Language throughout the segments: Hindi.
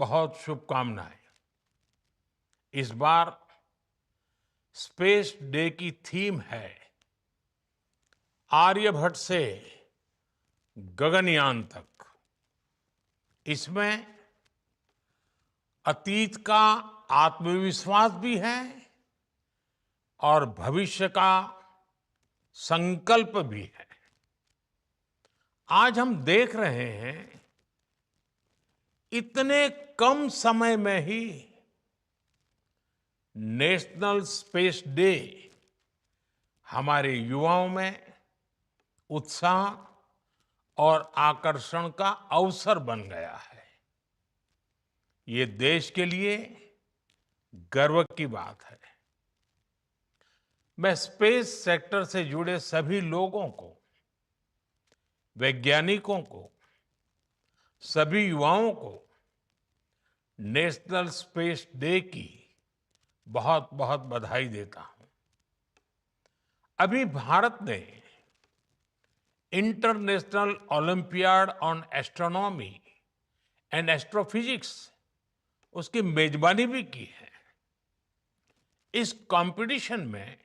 बहुत शुभकामनाएं। इस बार स्पेस डे की थीम है आर्यभट्ट से गगनयान तक। इसमें अतीत का आत्मविश्वास भी है और भविष्य का संकल्प भी है। आज हम देख रहे हैं इतने कम समय में ही नेशनल स्पेस डे हमारे युवाओं में उत्साह और आकर्षण का अवसर बन गया है। ये देश के लिए गर्व की बात है। मैं स्पेस सेक्टर से जुड़े सभी लोगों को, वैज्ञानिकों को, सभी युवाओं को नेशनल स्पेस डे की बहुत बहुत बधाई देता हूं। अभी भारत ने international olympiad on astronomy and astrophysics उसकी मेजबानी भी की है। इस कंपटीशन में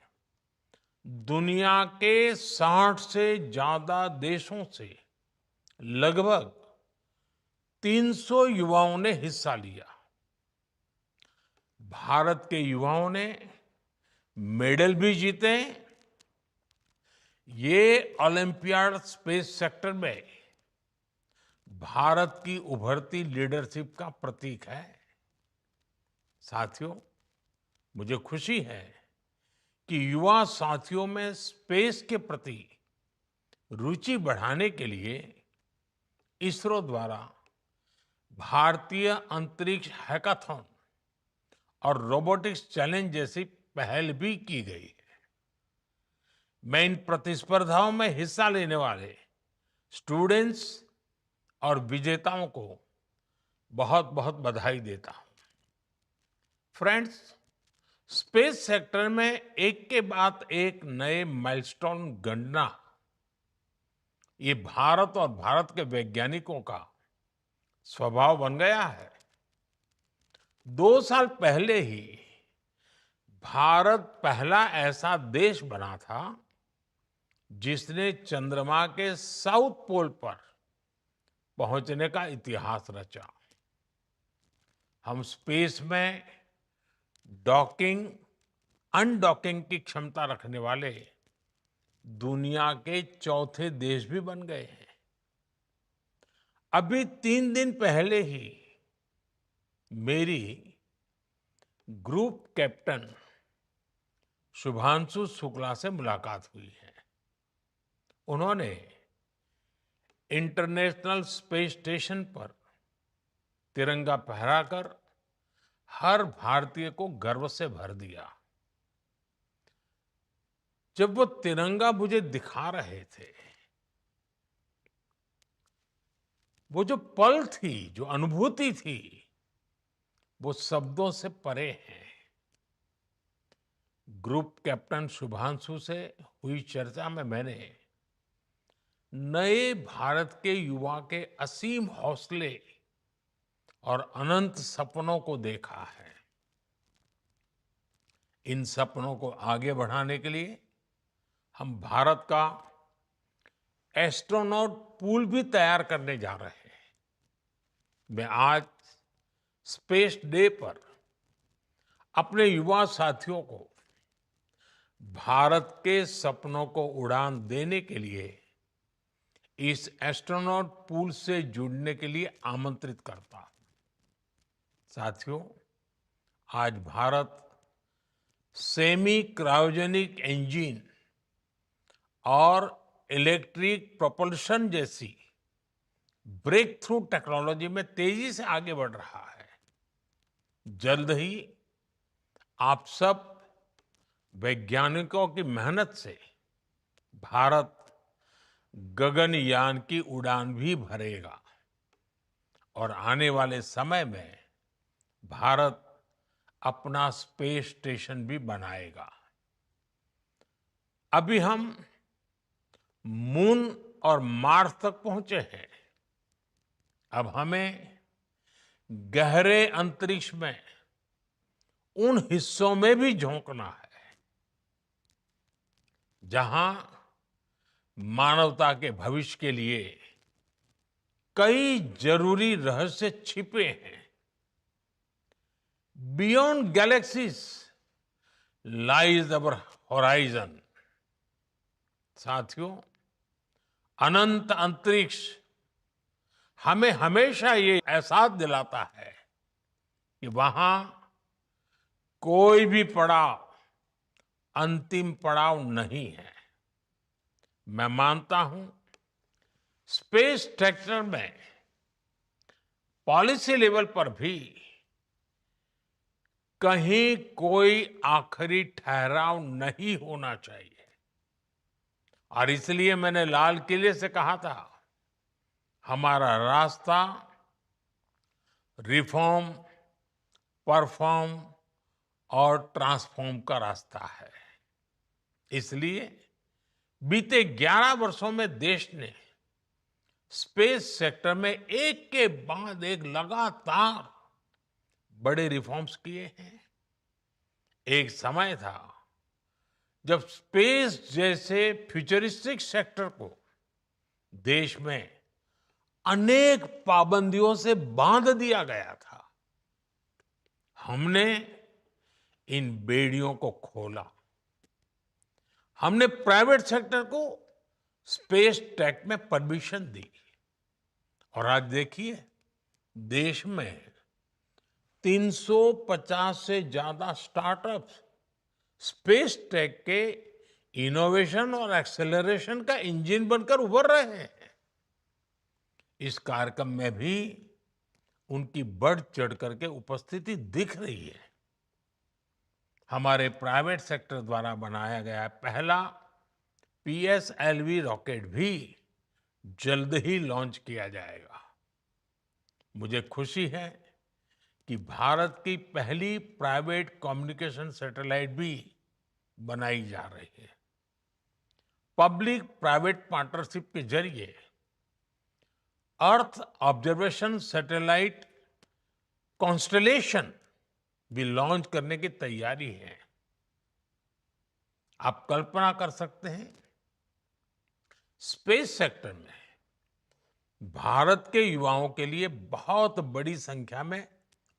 दुनिया के 60 से ज्यादा देशों से लगभग 300 युवाओं ने हिस्सा लिया। भारत के युवाओं ने मेडल भी जीते। ये ओलंपियाड स्पेस सेक्टर में भारत की उभरती लीडरशिप का प्रतीक है। साथियों, मुझे खुशी है कि युवा साथियों में स्पेस के प्रति रुचि बढ़ाने के लिए इसरो द्वारा भारतीय अंतरिक्ष हैकाथॉन और रोबोटिक्स चैलेंज जैसी पहल भी की गई है। मैं इन प्रतिस्पर्धाओं में हिस्सा लेने वाले स्टूडेंट्स और विजेताओं को बहुत बहुत बधाई देता हूं। फ्रेंड्स, स्पेस सेक्टर में एक के बाद एक नए माइलस्टोन गणना, ये भारत और भारत के वैज्ञानिकों का स्वभाव बन गया है। 2 साल पहले ही भारत पहला ऐसा देश बना था जिसने चंद्रमा के साउथ पोल पर पहुंचने का इतिहास रचा। हम स्पेस में डॉकिंग, अनडॉकिंग की क्षमता रखने वाले दुनिया के चौथे देश भी बन गए हैं। अभी 3 दिन पहले ही मेरी ग्रुप कैप्टन शुभांशु शुक्ला से मुलाकात हुई है। उन्होंने इंटरनेशनल स्पेस स्टेशन पर तिरंगा फहराकर हर भारतीय को गर्व से भर दिया। जब वो तिरंगा मुझे दिखा रहे थे, वो जो पल थी, जो अनुभूति थी, वो शब्दों से परे है। ग्रुप कैप्टन शुभांशु से हुई चर्चा में मैंने नए भारत के युवा के असीम हौसले और अनंत सपनों को देखा है। इन सपनों को आगे बढ़ाने के लिए हम भारत का एस्ट्रोनॉट पूल भी तैयार करने जा रहे हैं। मैं आज स्पेस डे पर अपने युवा साथियों को भारत के सपनों को उड़ान देने के लिए इस एस्ट्रोनॉट पूल से जुड़ने के लिए आमंत्रित करता हूं। साथियों, आज भारत सेमी क्रायोजेनिक इंजन और इलेक्ट्रिक प्रोपल्शन जैसी ब्रेक थ्रू टेक्नोलॉजी में तेजी से आगे बढ़ रहा है। जल्द ही आप सब वैज्ञानिकों की मेहनत से भारत गगनयान की उड़ान भी भरेगा और आने वाले समय में भारत अपना स्पेस स्टेशन भी बनाएगा। अभी हम मून और मार्स तक पहुंचे हैं। अब हमें गहरे अंतरिक्ष में उन हिस्सों में भी झोंकना है जहां मानवता के भविष्य के लिए कई जरूरी रहस्य छिपे हैं। बियॉन्ड गैलेक्सीज लाइज अवर होराइजन। साथियों, अनंत अंतरिक्ष हमें हमेशा ये एहसास दिलाता है कि वहां कोई भी पड़ाव अंतिम पड़ाव नहीं है। मैं मानता हूं स्पेस सेक्टर में पॉलिसी लेवल पर भी कहीं कोई आखिरी ठहराव नहीं होना चाहिए। और इसलिए मैंने लाल किले से कहा था, हमारा रास्ता रिफॉर्म, परफॉर्म और ट्रांसफॉर्म का रास्ता है। इसलिए बीते 11 वर्षों में देश ने स्पेस सेक्टर में एक के बाद एक लगातार बड़े रिफॉर्म्स किए हैं। एक समय था जब स्पेस जैसे फ्यूचरिस्टिक सेक्टर को देश में अनेक पाबंदियों से बांध दिया गया था। हमने इन बेड़ियों को खोला। हमने प्राइवेट सेक्टर को स्पेस टेक में परमिशन दी। और आज देखिए, देश में 350 से ज्यादा स्टार्टअप्स स्पेस टेक के इनोवेशन और एक्सेलरेशन का इंजन बनकर उभर रहे हैं। इस कार्यक्रम में भी उनकी बढ़ चढ़ करके उपस्थिति दिख रही है। हमारे प्राइवेट सेक्टर द्वारा बनाया गया पहला पीएसएलवी रॉकेट भी जल्द ही लॉन्च किया जाएगा। मुझे खुशी है कि भारत की पहली प्राइवेट कम्युनिकेशन सैटेलाइट भी बनाई जा रही है। पब्लिक प्राइवेट पार्टनरशिप के जरिए अर्थ ऑब्जर्वेशन सैटेलाइट कॉन्स्टलेशन भी लॉन्च करने की तैयारी है। आप कल्पना कर सकते हैं, स्पेस सेक्टर में भारत के युवाओं के लिए बहुत बड़ी संख्या में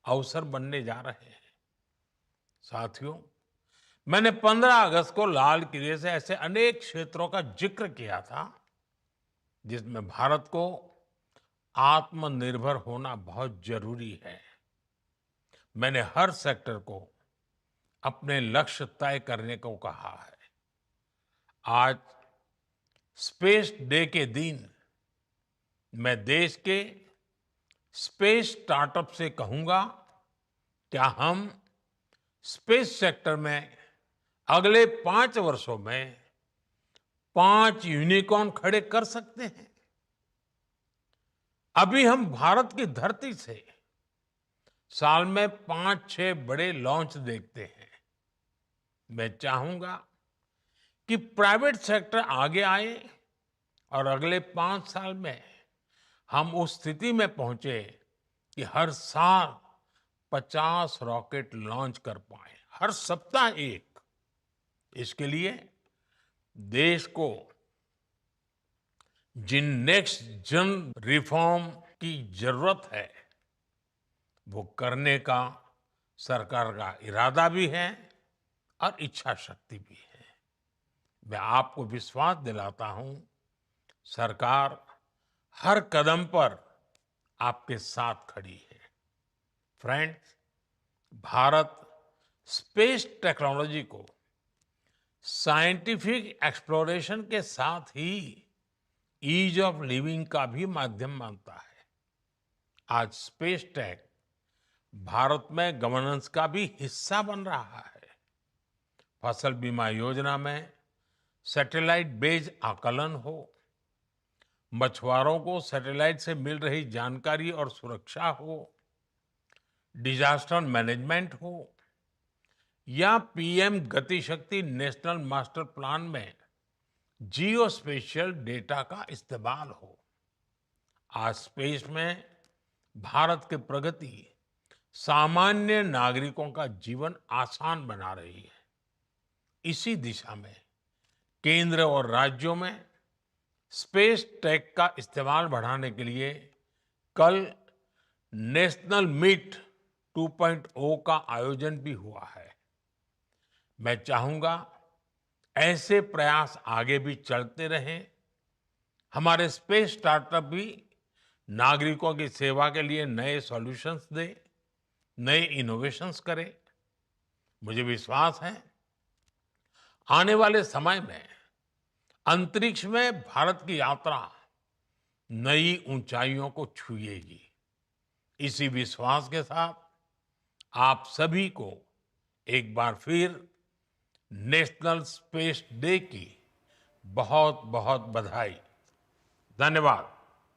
अवसर बनने जा रहे हैं। साथियों, मैंने 15 अगस्त को लाल किले से ऐसे अनेक क्षेत्रों का जिक्र किया था जिसमें भारत को आत्मनिर्भर होना बहुत जरूरी है। मैंने हर सेक्टर को अपने लक्ष्य तय करने को कहा है। आज स्पेस डे के दिन मैं देश के स्पेस स्टार्टअप से कहूंगा, क्या हम स्पेस सेक्टर में अगले 5 वर्षों में 5 यूनिकॉर्न खड़े कर सकते हैं? अभी हम भारत की धरती से साल में 5-6 बड़े लॉन्च देखते हैं। मैं चाहूंगा कि प्राइवेट सेक्टर आगे आए और अगले 5 साल में हम उस स्थिति में पहुंचे कि हर साल 50 रॉकेट लॉन्च कर पाए, हर सप्ताह एक। इसके लिए देश को जिन नेक्स्ट जन रिफॉर्म की जरूरत है वो करने का सरकार का इरादा भी है और इच्छा शक्ति भी है। मैं आपको विश्वास दिलाता हूं, सरकार हर कदम पर आपके साथ खड़ी है। फ्रेंड्स, भारत स्पेस टेक्नोलॉजी को साइंटिफिक एक्सप्लोरेशन के साथ ही ईज ऑफ लिविंग का भी माध्यम मानता है। आज स्पेस टेक भारत में गवर्नेंस का भी हिस्सा बन रहा है। फसल बीमा योजना में सैटेलाइट बेस्ड आकलन हो, मछुआरों को सैटेलाइट से मिल रही जानकारी और सुरक्षा हो, डिजास्टर मैनेजमेंट हो, या पीएम गति शक्ति नेशनल मास्टर प्लान में जियो स्पेशियल डेटा का इस्तेमाल हो। आज स्पेस में भारत की प्रगति सामान्य नागरिकों का जीवन आसान बना रही है। इसी दिशा में केंद्र और राज्यों में स्पेस टेक का इस्तेमाल बढ़ाने के लिए कल नेशनल मीट 2.0 का आयोजन भी हुआ है। मैं चाहूंगा ऐसे प्रयास आगे भी चलते रहें। हमारे स्पेस स्टार्टअप भी नागरिकों की सेवा के लिए नए सॉल्यूशंस दें, नए इनोवेशंस करें। मुझे विश्वास है आने वाले समय में अंतरिक्ष में भारत की यात्रा नई ऊंचाइयों को छुएगी। इसी विश्वास के साथ आप सभी को एक बार फिर नेशनल स्पेस डे की बहुत बहुत बधाई। धन्यवाद।